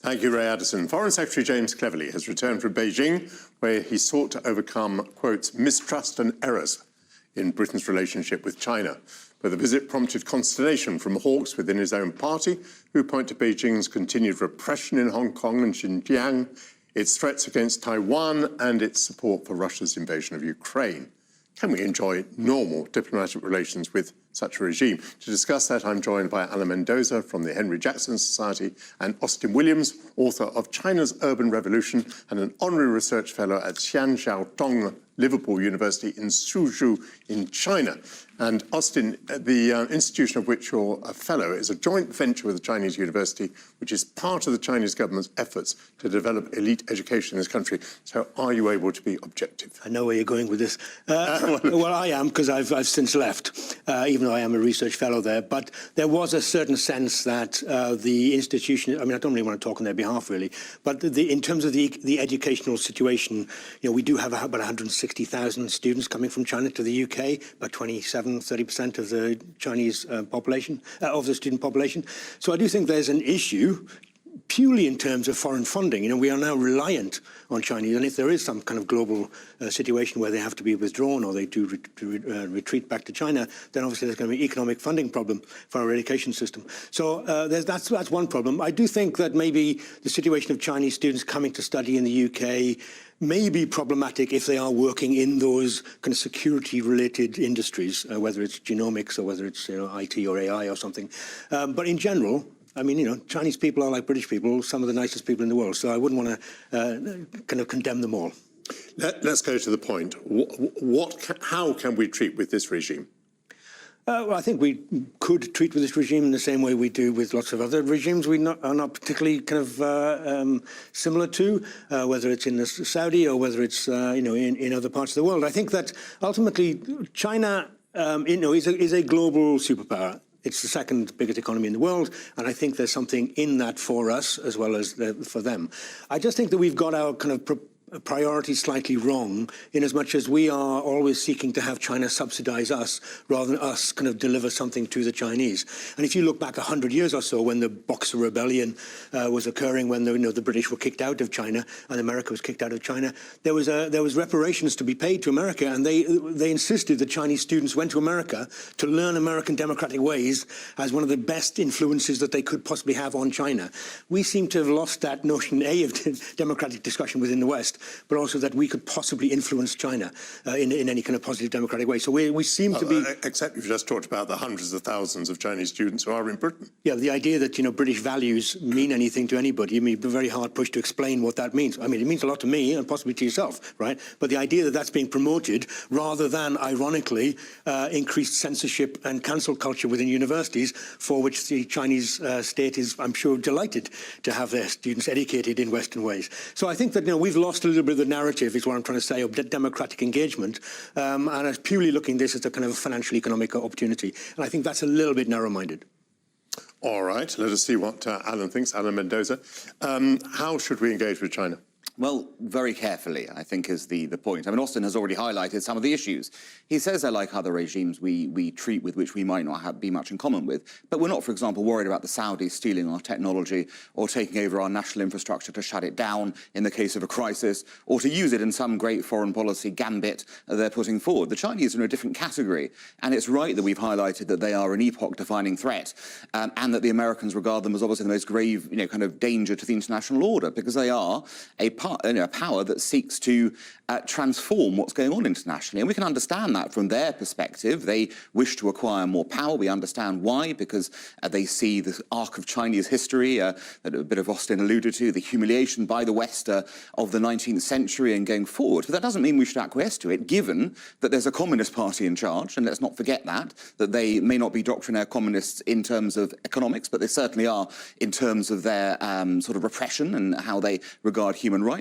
Thank you, Ray Addison. Foreign Secretary James Cleverly has returned from Beijing, where he sought to overcome, quote, mistrust and errors in Britain's relationship with China. But the visit prompted consternation from hawks within his own party, who point to Beijing's continued repression in Hong Kong and Xinjiang, its threats against Taiwan, and its support for Russia's invasion of Ukraine. Can we enjoy normal diplomatic relations with such a regime? To discuss that, I'm joined by Alan Mendoza from the Henry Jackson Society and Austin Williams, author of China's Urban Revolution and an honorary research fellow at Xianxiaotong Liverpool University in Suzhou in China. And Austin, the institution of which you're a fellow is a joint venture with the Chinese university, which is part of the Chinese government's efforts to develop elite education in this country. So are you able to be objective? I know where you're going with this. Well, I am, because I've since left, even though I am a research fellow there. But there was a certain sense that the institution, I mean, I don't really want to talk on their behalf, really, but in terms of the educational situation, you know, we do have about 160,000 students coming from China to the UK, about 30% of the Chinese population, of the student population. So I do think there's an issue purely in terms of foreign funding. You know, we are now reliant on Chinese, and if there is some kind of global situation where they have to be withdrawn or they do retreat back to China, then obviously there's going to be an economic funding problem for our education system. So that's one problem. I do think that maybe the situation of Chinese students coming to study in the UK may be problematic if they are working in those kind of security-related industries, whether it's genomics or whether it's IT or AI or something. But in general, I mean, you know, Chinese people are like British people, some of the nicest people in the world. So I wouldn't want to kind of condemn them all. Let's go to the point. How can we treat with this regime? Well, I think we could treat with this regime in the same way we do with lots of other regimes we are not particularly kind of similar to, whether it's in the Saudi or whether it's in other parts of the world. I think that ultimately China is a global superpower. It's the second biggest economy in the world, and I think there's something in that for us as well as for them. I just think that we've got our kind of priorities slightly wrong, in as much as we are always seeking to have China subsidize us rather than us kind of deliver something to the Chinese. And if you look back 100 years or so, when the Boxer Rebellion was occurring, when the British were kicked out of China and America was kicked out of China, there was reparations to be paid to America, and they insisted that Chinese students went to America to learn American democratic ways as one of the best influences that they could possibly have on China. We seem to have lost that notion, A, of democratic discussion within the West, but also that we could possibly influence China in any kind of positive democratic way. So we seem to be... Except you've just talked about the hundreds of thousands of Chinese students who are in Britain. Yeah, the idea that, British values mean anything to anybody, I mean, be very hard pushed to explain what that means. I mean, it means a lot to me and possibly to yourself, right? But the idea that that's being promoted rather than, ironically, increased censorship and cancel culture within universities, for which the Chinese state is, I'm sure, delighted to have their students educated in Western ways. So I think that, we've lost a little bit of the narrative, is what I'm trying to say, of democratic engagement, and as purely looking at this as a kind of financial economic opportunity. And I think that's a little bit narrow-minded. All right, let us see what Alan thinks. Alan Mendoza. How should we engage with China? Well, very carefully, I think, is the point. I mean, Austin has already highlighted some of the issues. He says they're like other regimes we treat with which we might not be much in common with. But we're not, for example, worried about the Saudis stealing our technology or taking over our national infrastructure to shut it down in the case of a crisis, or to use it in some great foreign policy gambit they're putting forward. The Chinese are in a different category, and it's right that we've highlighted that they are an epoch-defining threat, and that the Americans regard them as obviously the most grave, kind of danger to the international order, because they are a power that seeks to transform what's going on internationally. And we can understand that from their perspective. They wish to acquire more power. We understand why, because they see the arc of Chinese history that a bit of Austin alluded to, the humiliation by the West of the 19th century and going forward. But that doesn't mean we should acquiesce to it, given that there's a Communist Party in charge, and let's not forget that they may not be doctrinaire communists in terms of economics, but they certainly are in terms of their sort of repression and how they regard human rights.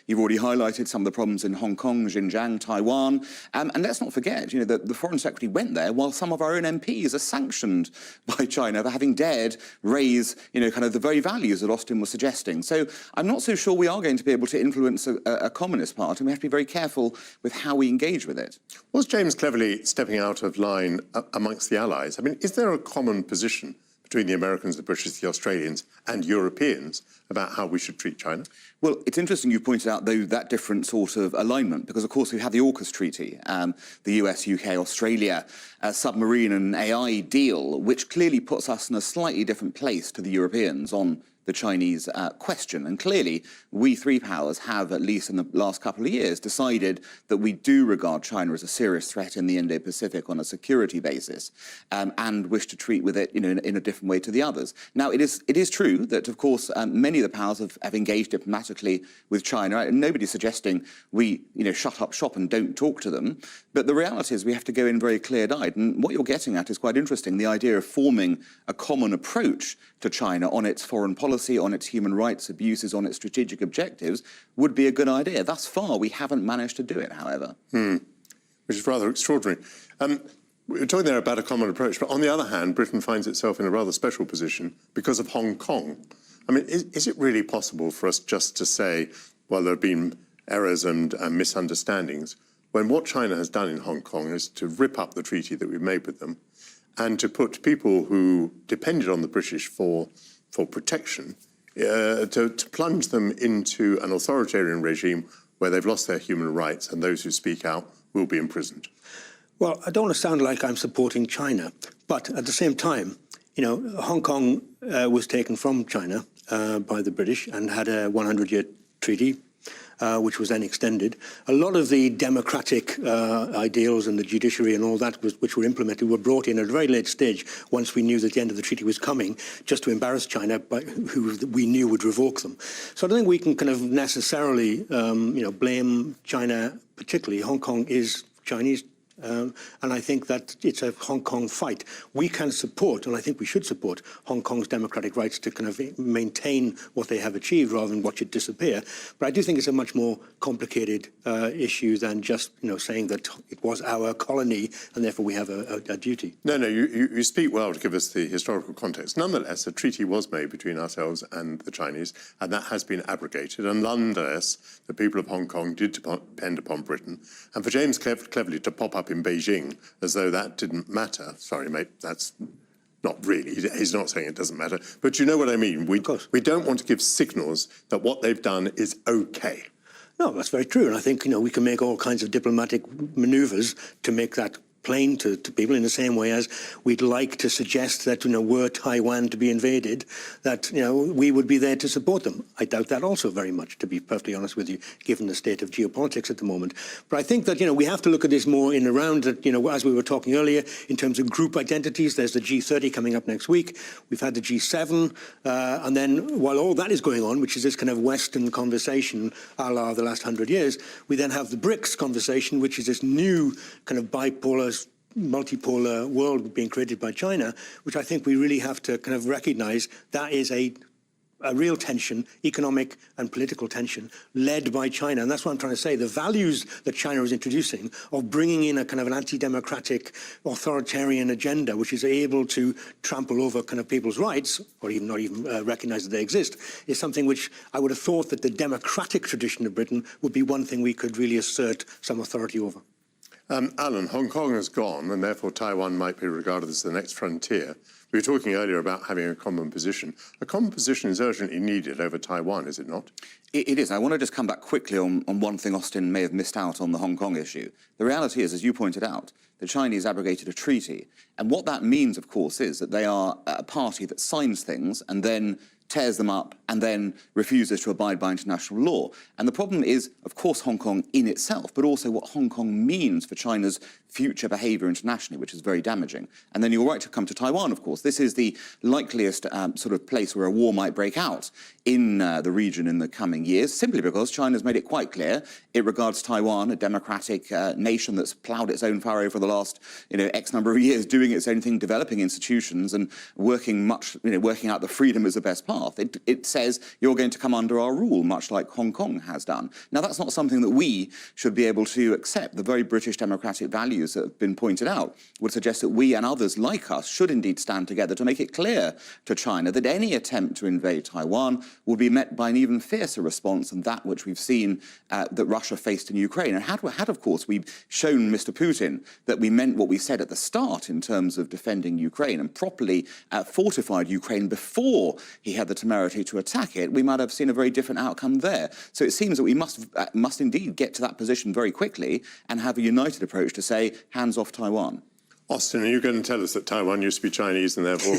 You've already highlighted some of the problems in Hong Kong, Xinjiang, Taiwan. And let's not forget, that the Foreign Secretary went there while some of our own MPs are sanctioned by China for having dared raise, kind of the very values that Austin was suggesting. So I'm not so sure we are going to be able to influence a communist party, and we have to be very careful with how we engage with it. Was James Cleverly stepping out of line amongst the allies? I mean, is there a common position between the Americans, the British, the Australians and Europeans about how we should treat China? Well, it's interesting you pointed out, though, that different sort of alignment, because, of course, we have the AUKUS Treaty, the US, UK, Australia submarine and AI deal, which clearly puts us in a slightly different place to the Europeans on the Chinese question. And clearly, we three powers have, at least in the last couple of years, decided that we do regard China as a serious threat in the Indo-Pacific on a security basis, and wish to treat with it, in a different way to the others. Now, it is true that, of course, many of the powers have engaged diplomatically with China, and nobody's suggesting we, shut up shop and don't talk to them. But the reality is we have to go in very clear-eyed. And what you're getting at is quite interesting, the idea of forming a common approach to China on its foreign policy, on its human rights abuses, on its strategic objectives, would be a good idea. Thus far, we haven't managed to do it, however. Which is rather extraordinary. We're talking there about a common approach, but on the other hand, Britain finds itself in a rather special position because of Hong Kong. I mean, is it really possible for us just to say, well, there have been errors and misunderstandings, when what China has done in Hong Kong is to rip up the treaty that we've made with them and to put people who depended on the British for protection, to plunge them into an authoritarian regime where they've lost their human rights and those who speak out will be imprisoned? Well, I don't want to sound like I'm supporting China, but at the same time, Hong Kong was taken from China by the British and had a 100-year treaty, which was then extended. A lot of the democratic ideals and the judiciary and all that which were implemented were brought in at a very late stage once we knew that the end of the treaty was coming, just to embarrass China, who we knew would revoke them. So I don't think we can kind of necessarily blame China particularly. Hong Kong is Chinese. And I think that it's a Hong Kong fight. We can support, and I think we should support, Hong Kong's democratic rights to kind of maintain what they have achieved rather than watch it disappear. But I do think it's a much more complicated issue than just, saying that it was our colony and therefore we have a duty. No, you speak well to give us the historical context. Nonetheless, a treaty was made between ourselves and the Chinese, and that has been abrogated. And nonetheless, the people of Hong Kong did depend upon Britain. And for James Cleverly to pop up in Beijing as though that didn't matter. Sorry, mate, that's not really. He's not saying it doesn't matter. But you know what I mean. We don't want to give signals that what they've done is okay. No, that's very true. And I think, we can make all kinds of diplomatic manoeuvres to make that plain to people, in the same way as we'd like to suggest that, were Taiwan to be invaded, that, we would be there to support them. I doubt that also very much, to be perfectly honest with you, given the state of geopolitics at the moment. But I think that, we have to look at this more in around, that, as we were talking earlier, in terms of group identities. There's the G30 coming up next week. We've had the G7. And then while all that is going on, which is this kind of Western conversation a la the last 100 years, we then have the BRICS conversation, which is this new kind of bipolar, multipolar world being created by China, which I think we really have to kind of recognize that is a real tension, economic and political tension, led by China. And that's what I'm trying to say. The values that China is introducing of bringing in a kind of an anti-democratic, authoritarian agenda, which is able to trample over kind of people's rights, or even not even recognize that they exist, is something which I would have thought that the democratic tradition of Britain would be one thing we could really assert some authority over. Alan, Hong Kong has gone, and therefore Taiwan might be regarded as the next frontier. We were talking earlier about having a common position. A common position is urgently needed over Taiwan, is it not? It is. I want to just come back quickly on one thing Austin may have missed out on the Hong Kong issue. The reality is, as you pointed out, the Chinese abrogated a treaty. And what that means, of course, is that they are a party that signs things and then tears them up and then refuses to abide by international law. And the problem is, of course, Hong Kong in itself, but also what Hong Kong means for China's future behaviour internationally, which is very damaging. And then you're right to come to Taiwan, of course. This is the likeliest sort of place where a war might break out in the region in the coming years, simply because China's made it quite clear it regards Taiwan, a democratic nation that's ploughed its own furrow for the last X number of years, doing its own thing, developing institutions and working out the freedom as the best path. It says you're going to come under our rule, much like Hong Kong has done. Now, that's not something that we should be able to accept. The very British democratic values values that have been pointed out would suggest that we and others like us should indeed stand together to make it clear to China that any attempt to invade Taiwan would be met by an even fiercer response than that which we've seen that Russia faced in Ukraine. And had of course, we shown Mr. Putin that we meant what we said at the start in terms of defending Ukraine and properly fortified Ukraine before he had the temerity to attack it, we might have seen a very different outcome there. So it seems that we must indeed get to that position very quickly and have a united approach to say, hands off Taiwan. Austin, are you going to tell us that Taiwan used to be Chinese and therefore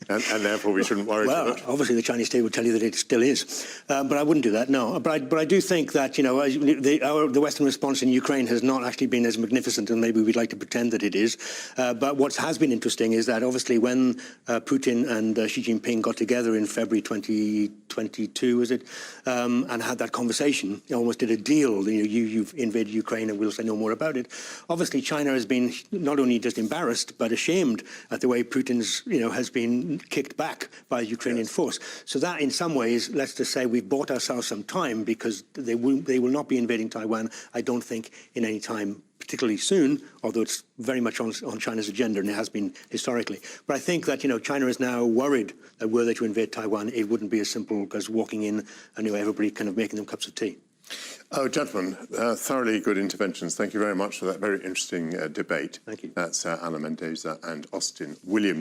and therefore we shouldn't worry too much? Obviously the Chinese state would tell you that it still is, but I wouldn't do that. No, but I do think that the Western response in Ukraine has not actually been as magnificent as maybe we'd like to pretend that it is. But what has been interesting is that obviously when Putin and Xi Jinping got together in February 2022, was it, and had that conversation, almost did a deal. You've invaded Ukraine and we'll say no more about it. Obviously China has been not only just embarrassed but ashamed at the way Putin's has been kicked back by the Ukrainian force. So that in some ways, let's just say we've bought ourselves some time, because they will not be invading Taiwan, I don't think, in any time particularly soon, although it's very much on China's agenda, and it has been historically. But I think that China is now worried that were they to invade Taiwan, it wouldn't be as simple as walking in and everybody kind of making them cups of tea. Oh, gentlemen, thoroughly good interventions. Thank you very much for that very interesting debate. Thank you. That's Anna Mendoza and Austin Williams.